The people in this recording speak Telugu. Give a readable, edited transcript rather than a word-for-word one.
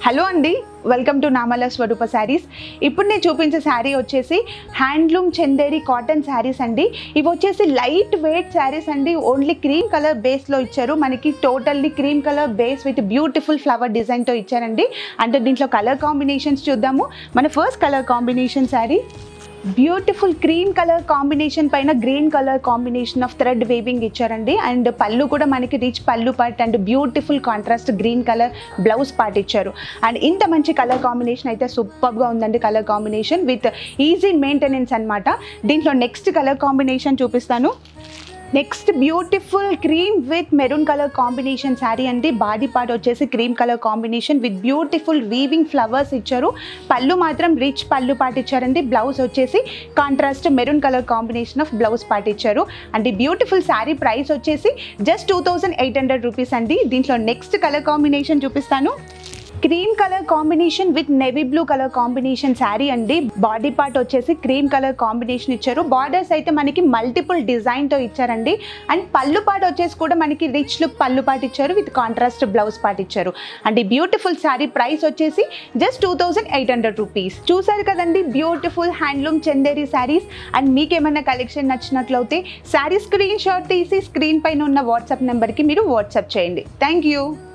హలో అండి, వెల్కమ్ టు నామల స్వరూప శారీస్. ఇప్పుడు నేను చూపించే శారీ వచ్చేసి హ్యాండ్లూమ్ చందేరి కాటన్ శారీస్ అండి. ఇవి వచ్చేసి లైట్ వెయిట్ శారీస్ అండి. ఓన్లీ క్రీమ్ కలర్ బేస్లో ఇచ్చారు. మనకి totally cream colour base with beautiful flower డిజైన్తో ఇచ్చారండి. అంటే దీంట్లో కలర్ కాంబినేషన్స్ చూద్దాము. మన first colour combination sari beautiful cream colour combination పైన green colour combination of thread weaving ఇచ్చారండి. అండ్ పళ్ళు కూడా మనకి rich pallu part and beautiful contrast green colour blouse part ఇచ్చారు. అండ్ ఇంత మంచి కలర్ కాంబినేషన్ అయితే సూపర్గా ఉందండి. Colour combination with easy maintenance అనమాట. దీంట్లో నెక్స్ట్ కలర్ కాంబినేషన్ చూపిస్తాను. Next beautiful cream with maroon colour combination sari అండి. బాడీ పార్ట్ వచ్చేసి cream colour combination with beautiful weaving flowers ఇచ్చారు. పళ్ళు మాత్రం రిచ్ పళ్ళు పార్ట్ ఇచ్చారండి. బ్లౌజ్ వచ్చేసి contrast maroon colour combination of blouse part ఇచ్చారు. అండ్ ఈ బ్యూటిఫుల్ శారీ ప్రైస్ వచ్చేసి జస్ట్ 2800 రూపీస్ అండి. దీంట్లో నెక్స్ట్ కలర్ కాంబినేషన్ చూపిస్తాను. Cream colour combination with navy blue colour combination sari అండి. బాడీ పార్ట్ వచ్చేసి క్రీమ్ కలర్ కాంబినేషన్ ఇచ్చారు. బార్డర్స్ అయితే మనకి మల్టిపుల్ డిజైన్తో ఇచ్చారండి. అండ్ పళ్ళు పార్ట్ వచ్చేసి కూడా మనకి రిచ్ లుక్ పళ్ళు పార్ట్ ఇచ్చారు విత్ కాంట్రాస్ట్ బ్లౌజ్ పార్ట్ ఇచ్చారు. అండ్ ఈ బ్యూటిఫుల్ శారీ ప్రైస్ వచ్చేసి జస్ట్ 2800 రూపీస్. చూసారు కదండి beautiful handloom Chanderi saris. And మీకు ఏమైనా కలెక్షన్ నచ్చినట్లయితే శారీ స్క్రీన్ షాట్ తీసి స్క్రీన్ పైన ఉన్న వాట్సాప్ నెంబర్కి మీరు వాట్సాప్ చేయండి. Thank you.